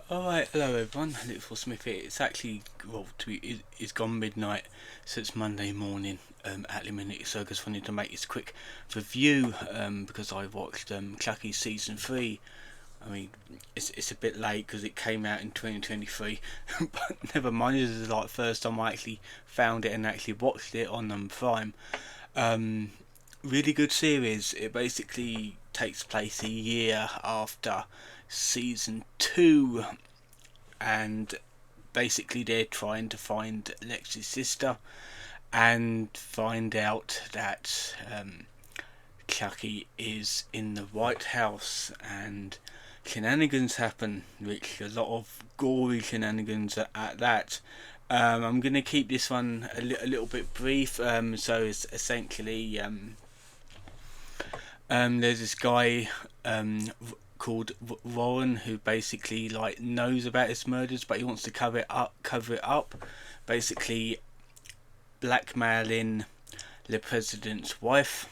Alright, hello everyone, Little Smith here. It's actually, it's gone midnight, so it's Monday morning at the minute, so I just wanted to make this quick review because I watched Chucky Season 3. I mean, it's a bit late because it came out in 2023, but never mind, this is like the first time I actually found it and actually watched it on Prime. Um, Really good series. It basically takes place a year after season 2, and basically they're trying to find Lex's sister and find out that Chucky is in the White House, and shenanigans happen, which a lot of gory shenanigans at that. I'm going to keep this one a little bit brief. So it's essentially there's this guy called Warren who basically like knows about his murders, but he wants to cover it up, basically blackmailing the president's wife,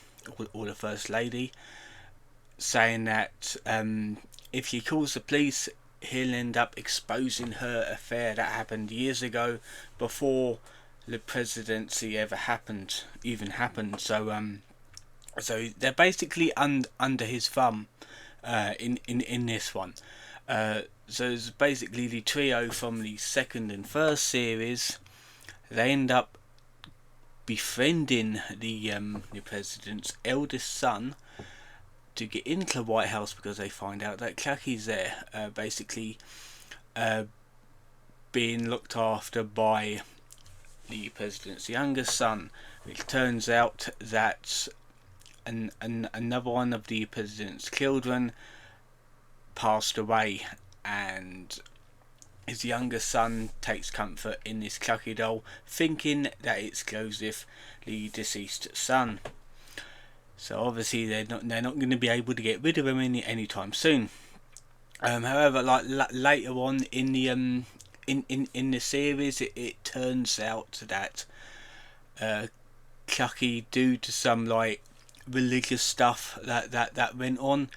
or the first lady, saying that if she calls the police, he'll end up exposing her affair that happened years ago, before the presidency even happened. So they're basically under his thumb in this one. So it's basically the trio from the second and first series. They end up befriending the president's eldest son to get into the White House because they find out that Chucky's there, basically being looked after by the president's youngest son, which turns out that another one of the president's children passed away, and his younger son takes comfort in this Chucky doll, thinking that it's Joseph, the deceased son. So obviously they're not going to be able to get rid of him anytime soon. However, like later on in the in the series, it turns out that Chucky, due to some like religious stuff that went on,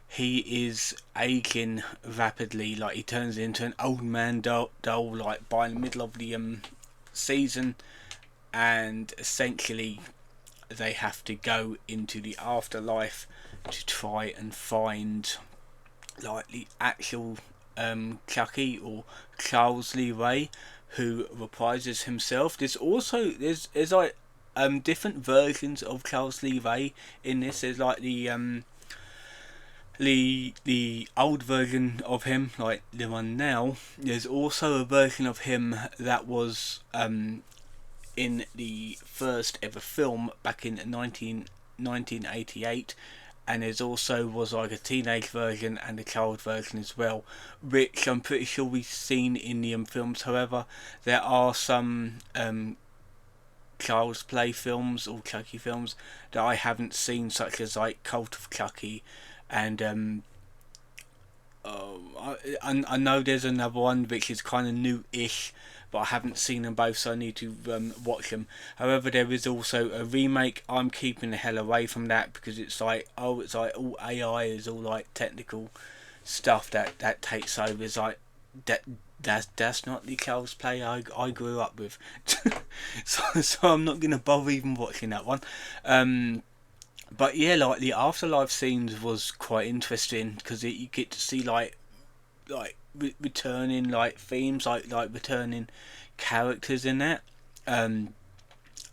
he is aging rapidly. Like, he turns into an old man doll like by the middle of the season, and essentially they have to go into the afterlife to try and find like the actual Chucky, or Charles Lee Ray, who reprises himself. There's like different versions of Charles Lee Ray in this. There's like the old version of him, like the one now. There's also a version of him that was in the first ever film back in 1988, and there's also was like a teenage version and a child version as well, which I'm pretty sure we've seen in the films. However, there are some child's play films or Chucky films that I haven't seen, such as like Cult of Chucky, and I know there's another one which is kind of new-ish, but I haven't seen them both, so I need to watch them. However, there is also a remake. I'm keeping the hell away from that because it's like all AI, is all like technical stuff that takes over. It's like that's not the Child's Play I grew up with. so I'm not gonna bother even watching that one. But yeah, like the afterlife scenes was quite interesting because you get to see like returning like themes, like returning characters in that. And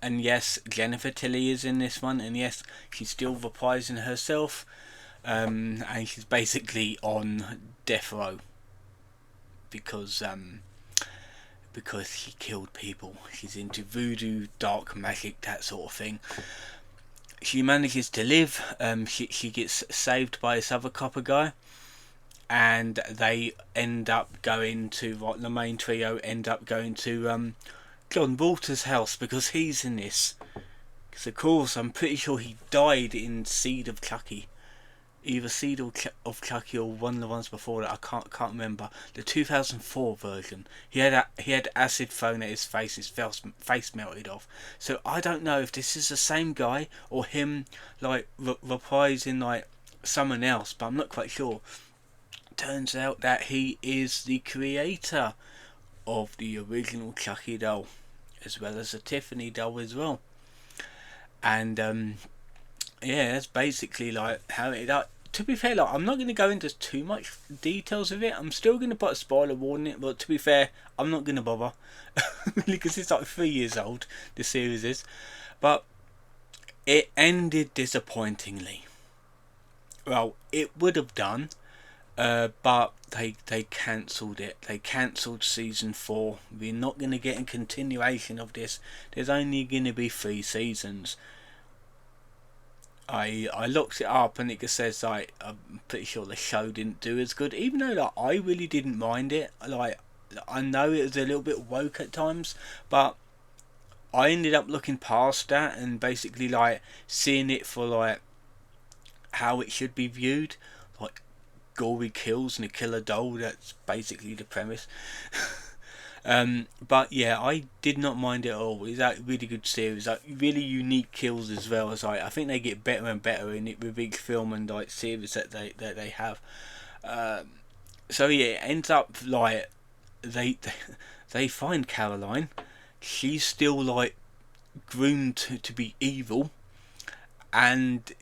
yes, Jennifer Tilly is in this one, and yes, she's still reprising herself. And she's basically on death row because she killed people. She's into voodoo, dark magic, that sort of thing. She manages to live. She gets saved by this other copper guy, and they end up going to, like, the main trio end up going to John Walter's house because he's in this. Because of course, I'm pretty sure he died in Seed of Chucky, either Seed of Chucky or one of the ones before that. I can't remember. The 2004 version. He had acid thrown at his face. His face melted off. So I don't know if this is the same guy or him like reprising like someone else, but I'm not quite sure. turns out that he is the creator of the original Chucky doll, as well as a Tiffany doll as well. And yeah, that's basically like how it. To be fair, like, I'm not going to go into too much details of it. I'm still going to put a spoiler warning in it, but to be fair, I'm not going to bother because it's like 3 years old. The series is, but it ended disappointingly. Well, it would have done, but they cancelled it. They cancelled season 4. We're not going to get a continuation of this. There's only going to be 3 seasons. I looked it up and it just says like I'm pretty sure the show didn't do as good, even though like I really didn't mind it. Like, I know it was a little bit woke at times, but I ended up looking past that and basically like seeing it for like how it should be viewed, like gory kills and a killer doll. That's basically the premise. But yeah, I did not mind it at all. It's a really good series, like really unique kills as well. As I think they get better and better in it with each film and like series that they have. So yeah, it ends up like they they find Caroline. She's still like groomed to be evil, and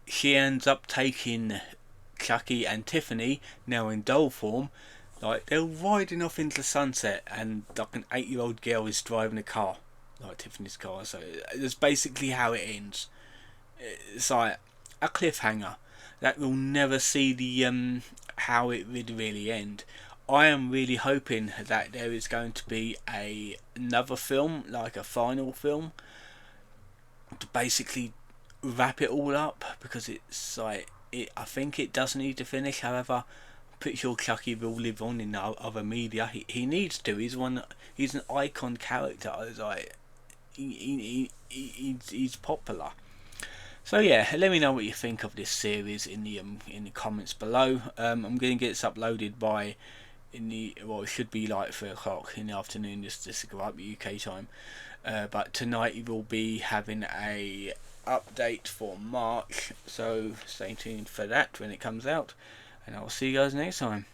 she ends up taking Chucky and Tiffany, now in doll form. Like, they're riding off into the sunset, and like an 8-year-old girl is driving a car, like Tiffany's car. So that's basically how it ends. It's like a cliffhanger that we'll never see the how it would really end. I am really hoping that there is going to be another film, like a final film, to basically wrap it all up, because it's like I think it does need to finish. However, pretty sure Chucky will live on in other media. He needs to. He's an icon character. It's like he's popular. So yeah, let me know what you think of this series in the comments below. I'm going to get this uploaded by it should be like 3 o'clock in the afternoon. Just to go up UK time. But tonight you will be having a update for March. So stay tuned for that when it comes out. And I'll see you guys next time.